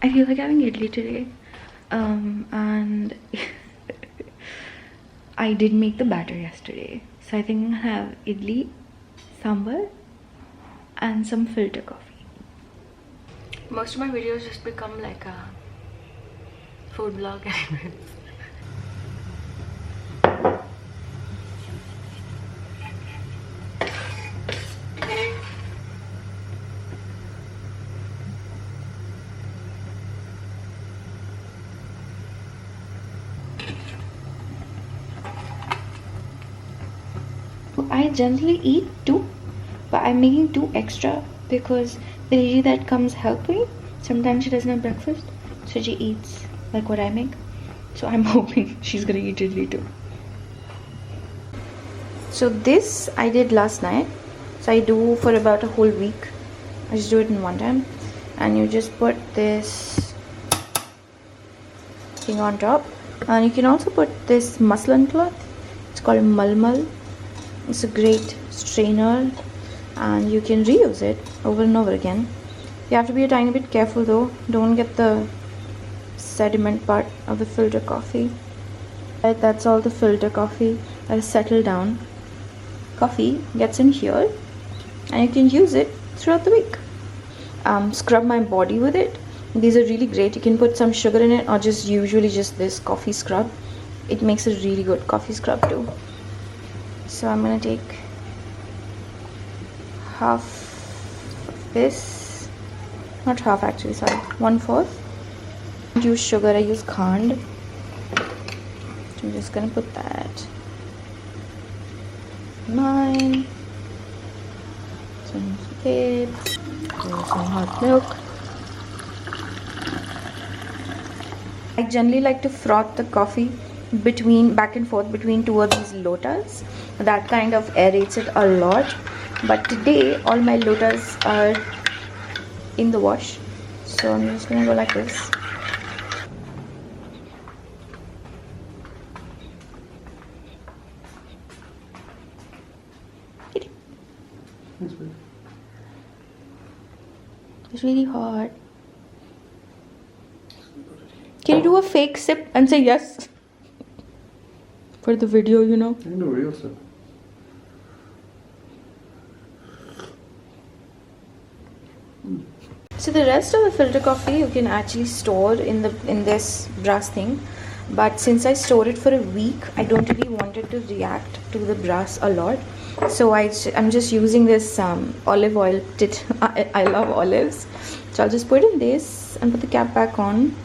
I feel like having idli today. And I did make the batter yesterday. So I think I'll have idli, sambar and some filter coffee. Most of my videos just become like a food vlog anyways. I generally eat 2, but I'm making 2 extra because the lady that comes help me, sometimes she doesn't have breakfast, so she eats like what I make. So I'm hoping she's gonna eat idli too. So this I did last night. So I do for about a whole week. I just do it in one time, and you just put this thing on top, and you can also put this muslin cloth. It's called malmal. It's a great strainer and you can reuse it over and over again. You have to be a tiny bit careful though. Don't get the sediment part of the filter coffee. Right, that's all the filter coffee that is settled down. Coffee gets in here and you can use it throughout the week. Scrub my body with it. These are really great. You can put some sugar in it or just usually just this coffee scrub. It makes a really good coffee scrub too. So I'm gonna take half of this, not half actually, sorry, 1/4. I use sugar, I use cant. So I'm just gonna put that. 9. Some eggs, some hot milk. I generally like to froth the coffee back and forth between 2 of these lotas. That kind of aerates it a lot, but today all my lotas are in the wash, so I'm just gonna go like this. It's really hot. Can you do a fake sip and say yes? For the video, you know. I know real sip. So the rest of the filter coffee you can actually store in this brass thing, but since I store it for a week, I don't really want it to react to the brass a lot. So I'm just using this olive oil. I love olives, so I'll just put in this and put the cap back on.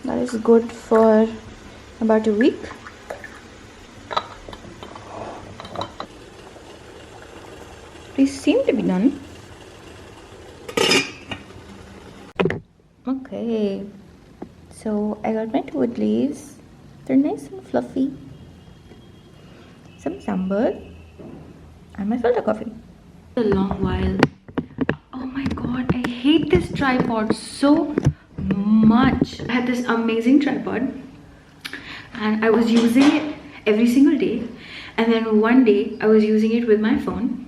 That is good for about a week. These seem to be done. Okay, so I got my 2 idlis. They're nice and fluffy. Some sambar and my filter coffee. A long while. Oh my god, I hate this tripod so much. I had this amazing tripod and I was using it every single day, and then one day I was using it with my phone.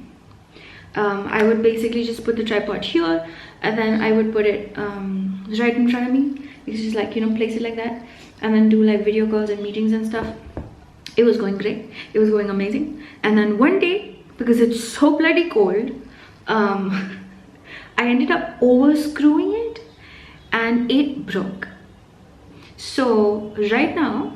I would basically just put the tripod here and then I would put it right in front of me. It's just like, you know, place it like that and then do like video calls and meetings and stuff. It was going great. It was going amazing. And then one day, because it's so bloody cold, I ended up over screwing it and it broke. So right now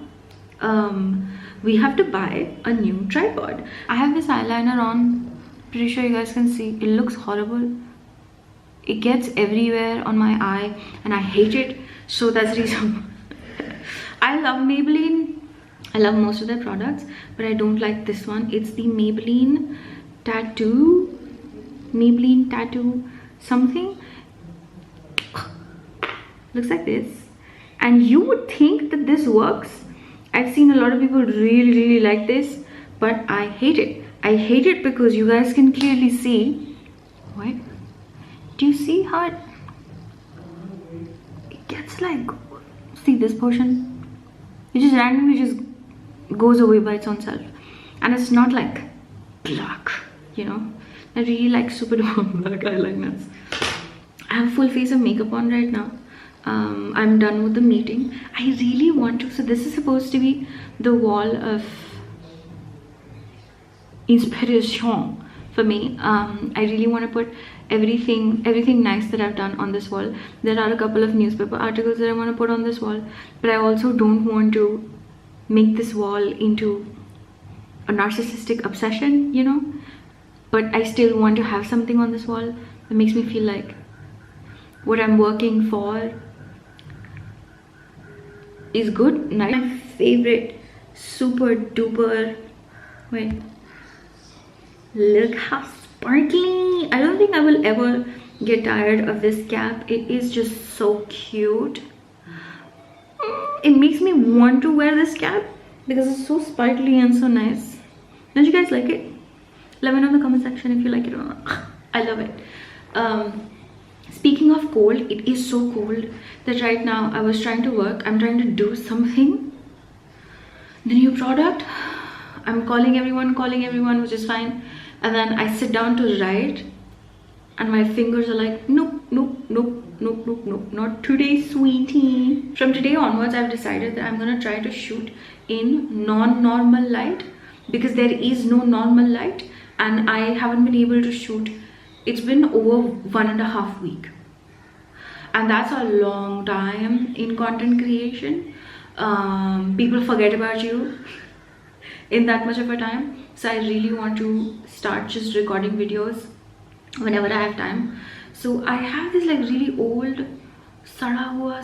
we have to buy a new tripod. I have this eyeliner on. Pretty sure you guys can see. It looks horrible. It gets everywhere on my eye and I hate it. So that's the reason. I love Maybelline. I love most of their products, but I don't like this one. It's the Maybelline Tattoo something. Looks like this, and you would think that this works. I've seen a lot of people really like this, but I hate it. I hate it because you guys can clearly see. What? Do you see how it gets like, see this portion? It just randomly just goes away by its own self, and it's not like black, you know. I really like super duper black eyeliners. I have full face of makeup on right now. I'm done with the meeting. I really want to, so this is supposed to be the wall of inspiration for me. I really want to put everything nice that I've done on this wall. There are a couple of newspaper articles that I want to put on this wall, but I also don't want to make this wall into a narcissistic obsession, you know. But I still want to have something on this wall that makes me feel like what I'm working for is good. My favorite super duper, wait, look how sparkly. I don't think I will ever get tired of this cap. It is just so cute. It makes me want to wear this cap because it's so sparkly and so nice. Don't you guys like it? Let me know in the comment section if you like it or not. I love it. Speaking of cold, it is so cold that right now I was trying to work. I'm trying to do something. The new product. I'm calling everyone, which is fine. And then I sit down to write and my fingers are like, nope, nope, nope, nope, nope, nope, not today, sweetie. From today onwards, I've decided that I'm gonna try to shoot in non-normal light because there is no normal light and I haven't been able to shoot. It's been over 1.5 weeks. And that's a long time in content creation. People forget about you in that much of a time. So I really want to start just recording videos whenever I have time. So I have this like really old sada hua,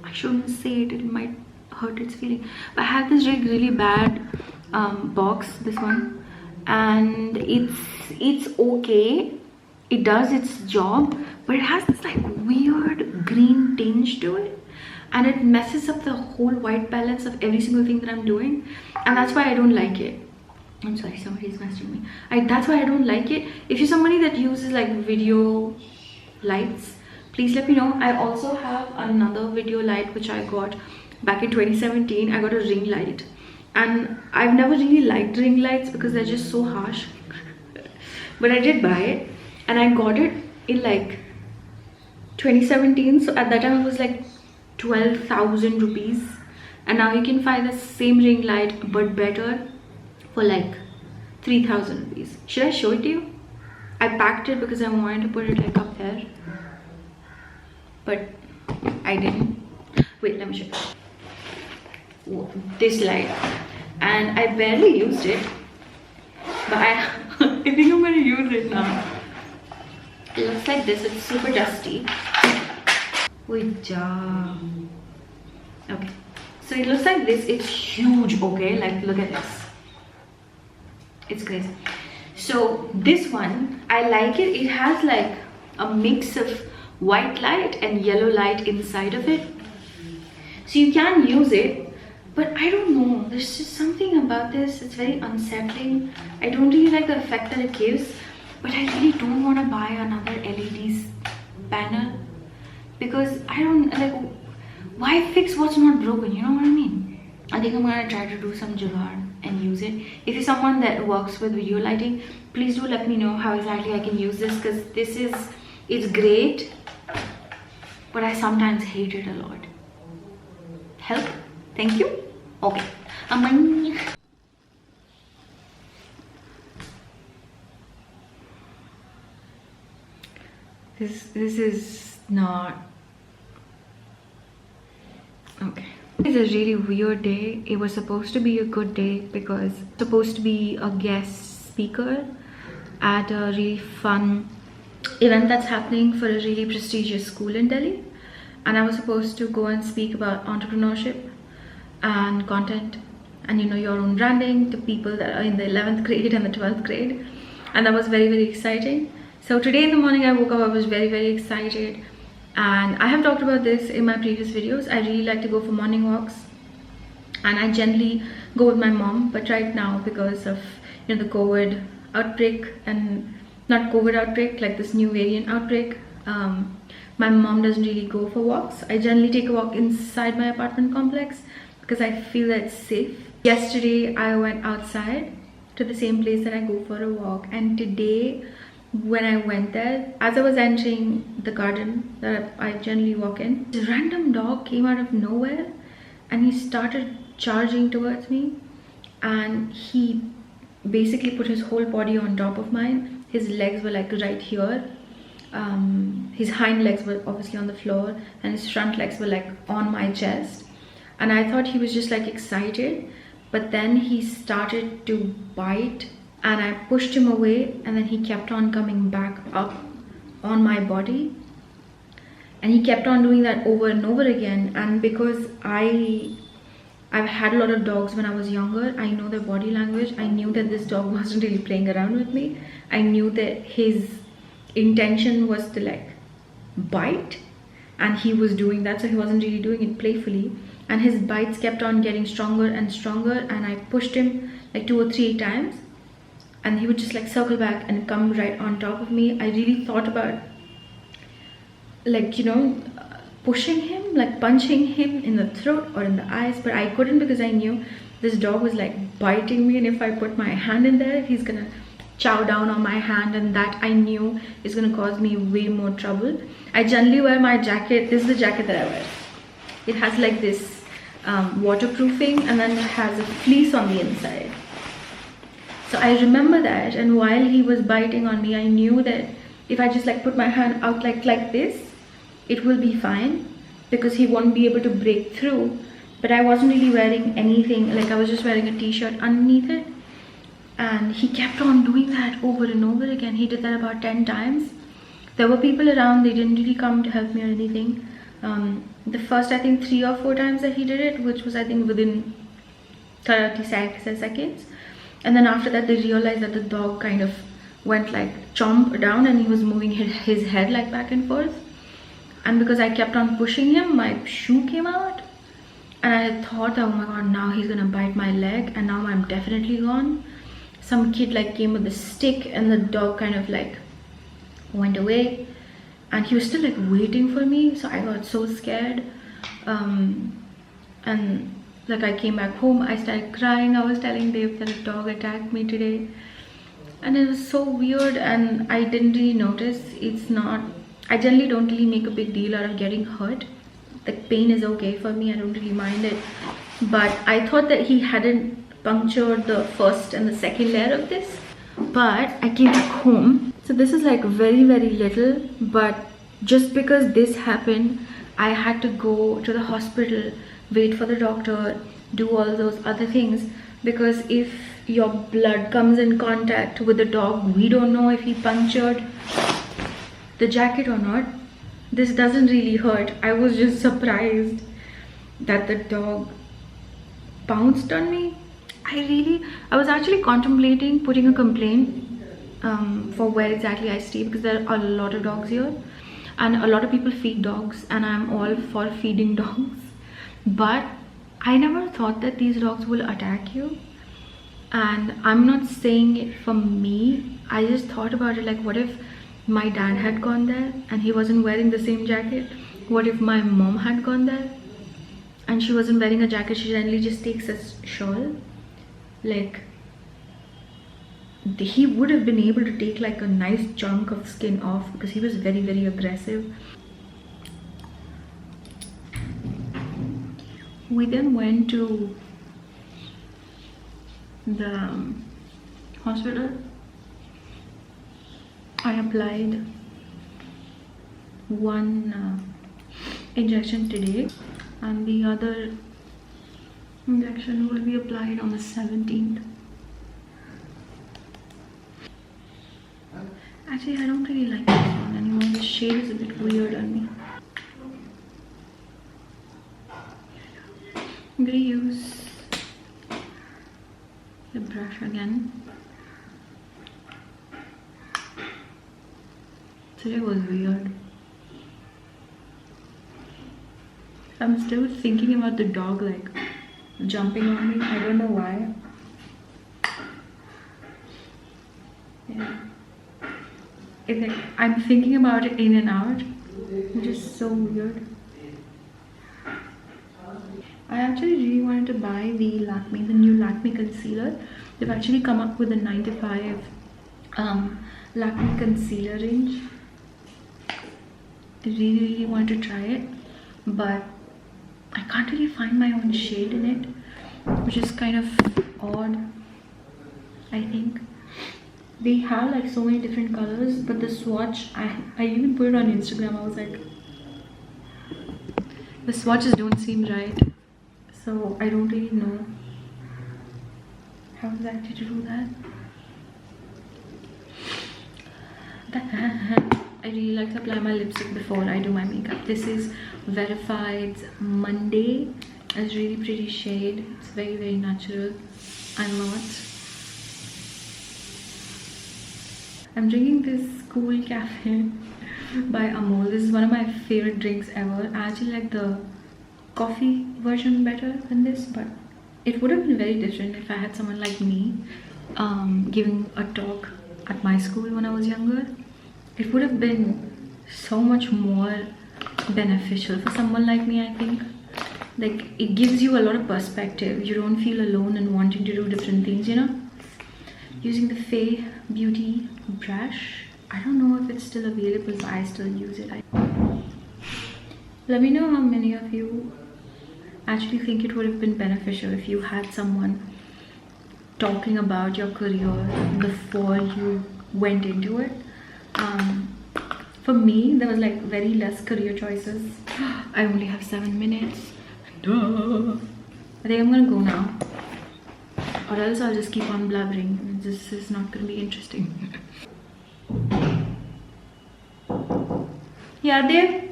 I shouldn't say it, it might hurt its feeling, but I have this really bad box, this one, and it's okay, it does its job, but it has this like weird green tinge to it and it messes up the whole white balance of every single thing that I'm doing, and that's why I don't like it. I'm sorry, somebody's messaging me. That's why I don't like it. If you're somebody that uses like video lights, please let me know. I also have another video light which I got back in 2017. I got a ring light and I've never really liked ring lights because they're just so harsh. But I did buy it and I got it in like 2017. So at that time it was like 12,000 rupees, and now you can find the same ring light but better for like 3,000 rupees. Should I show it to you? I packed it because I wanted to put it like up there, but I didn't. Wait, let me show you. This light, and I barely used it, but I think I'm gonna use it now. It looks like this. It's super dusty. Wait, okay, so it looks like this. It's huge. Okay, like look at this. It's crazy. So this one, I like it. It has like a mix of white light and yellow light inside of it, so you can use it, but I don't know, there's just something about this, it's very unsettling. I don't really like the effect that it gives, but I really don't want to buy another LED panel because I don't like, why fix what's not broken, you know what I mean? I think I'm gonna try to do some jugaad and use it. If you're someone that works with video lighting, please do let me know how exactly I can use this, because it's great, but I sometimes hate it a lot. Help? Thank you. Okay. This is not okay. It's a really weird day. It was supposed to be a good day because it's supposed to be a guest speaker at a really fun event that's happening for a really prestigious school in Delhi, and I was supposed to go and speak about entrepreneurship and content and, you know, your own branding to people that are in the 11th grade and the 12th grade, and that was very exciting. So today in the morning I woke up, I was very excited, and I have talked about this in my previous videos. I really like to go for morning walks, and I generally go with my mom, but right now because of, you know, the COVID outbreak, and not COVID outbreak, like this new variant outbreak, my mom doesn't really go for walks. I generally take a walk inside my apartment complex because I feel that it's safe. Yesterday I went outside to the same place that I go for a walk. And today when I went there, as I was entering the garden that I generally walk in, this random dog came out of nowhere and he started charging towards me, and he basically put his whole body on top of mine. His legs were like right here. His hind legs were obviously on the floor and his front legs were like on my chest, and I thought he was just like excited, but then he started to bite and I pushed him away, and then he kept on coming back up on my body, and he kept on doing that over and over again. And because I've had a lot of dogs when I was younger, I know their body language. I knew that this dog wasn't really playing around with me. I knew that his intention was to like bite, and he was doing that, so he wasn't really doing it playfully, and his bites kept on getting stronger and stronger, and I pushed him like 2 or 3 times, and he would just like circle back and come right on top of me. I really thought about like, you know, pushing him, like punching him in the throat or in the eyes, but I couldn't because I knew this dog was like biting me, and if I put my hand in there, he's gonna chow down on my hand, and that I knew is gonna cause me way more trouble. I generally wear my jacket. This is the jacket that I wear. It has like this waterproofing, and then it has a fleece on the inside. So I remember that, and while he was biting on me, I knew that if I just like put my hand out like this, it will be fine because he won't be able to break through. But I wasn't really wearing anything, like I was just wearing a t-shirt underneath it, and he kept on doing that over and over again. He did that about 10 times. There were people around, they didn't really come to help me or anything. The first I think 3 or 4 times that he did it, which was I think within 30 seconds, and then after that they realized that the dog kind of went like chomp down, and he was moving his head like back and forth. And because I kept on pushing him, my shoe came out, and I thought, oh my god, now he's gonna bite my leg, and now I'm definitely gone. Some kid like came with a stick, and the dog kind of like went away, and he was still like waiting for me, so I got so scared. And like I came back home, I started crying. I was telling Dave that a dog attacked me today, and it was so weird, and I didn't really notice. It's not, I generally don't really make a big deal out of getting hurt. The pain is okay for me, I don't really mind it, but I thought that he hadn't punctured the first and the second layer of this. But I came back home, so this is like very little, but just because this happened, I had to go to the hospital, wait for the doctor, do all those other things, because if your blood comes in contact with the dog, we don't know if he punctured the jacket or not. This doesn't really hurt. I was just surprised that the dog pounced on me. I was actually contemplating putting a complaint for where exactly I stay, because there are a lot of dogs here and a lot of people feed dogs, and I'm all for feeding dogs, but I never thought that these dogs will attack you. And I'm not saying it for me, I just thought about it like, what if my dad had gone there and he wasn't wearing the same jacket? What if my mom had gone there and she wasn't wearing a jacket, she generally just takes a shawl? Like, he would have been able to take like a nice chunk of skin off, because he was very aggressive. We then went to the hospital. I applied one injection today, and the other injection will be applied on the 17th. Actually, I don't really like this one anymore. The shade is a bit weird on me. I'm gonna use the brush again. Today was weird. I'm still thinking about the dog like jumping on me. I don't know why. Yeah. It's like I'm thinking about it in and out, which is so weird. I actually really wanted to buy the new Lakme concealer, They've actually come up with a 95 Lakme concealer range. I really want to try it, but I can't really find my own shade in it, which is kind of odd. I think they have like so many different colors, but the swatch, I even put it on Instagram. I was like, the swatches don't seem right, so I don't really know how exactly to do that. I really like to apply my lipstick before I do my makeup. This is Verified's Monday. It's really pretty shade. It's very, very natural. I love it. I'm drinking this Cool Cafe by Amol. This is one of my favorite drinks ever. I actually like the coffee version better than this, but it would have been very different if I had someone like me giving a talk at my school when I was younger. It would have been so much more beneficial for someone like me, I think. Like, it gives you a lot of perspective. You don't feel alone and wanting to do different things, you know. Using the Fay Beauty brush. I don't know if it's still available, but I still use it. Let me know how many of you actually think it would have been beneficial if you had someone talking about your career before you went into it. For me, there was like very less career choices. I only have 7 minutes. Duh. I think I'm gonna go now, or else I'll just keep on blabbering. This is not gonna be interesting. Yeah, there.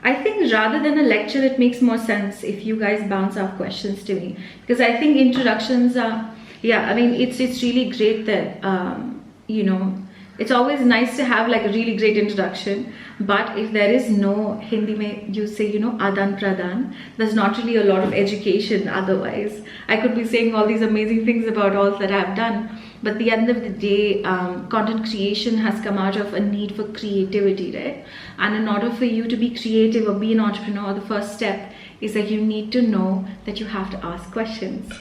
I think rather than a lecture, it makes more sense if you guys bounce off questions to me, because I think introductions are, yeah, I mean, it's really great that you know, it's always nice to have like a really great introduction, but if there is no Hindi mein you say, you know, adan pradan, there's not really a lot of education. Otherwise I could be saying all these amazing things about all that I've done, but at the end of the day, content creation has come out of a need for creativity, right? And in order for you to be creative or be an entrepreneur, the first step is that you need to know that you have to ask questions.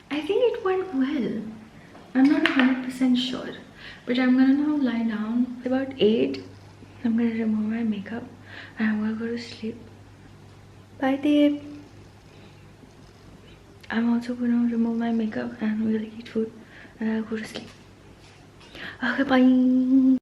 I think it went well. I'm not 100% sure, but I'm gonna now lie down. It's about 8. I'm gonna remove my makeup and I'm gonna go to sleep. Bye, Dave. I'm also gonna remove my makeup and I'm gonna eat food and I'll go to sleep. Okay, bye.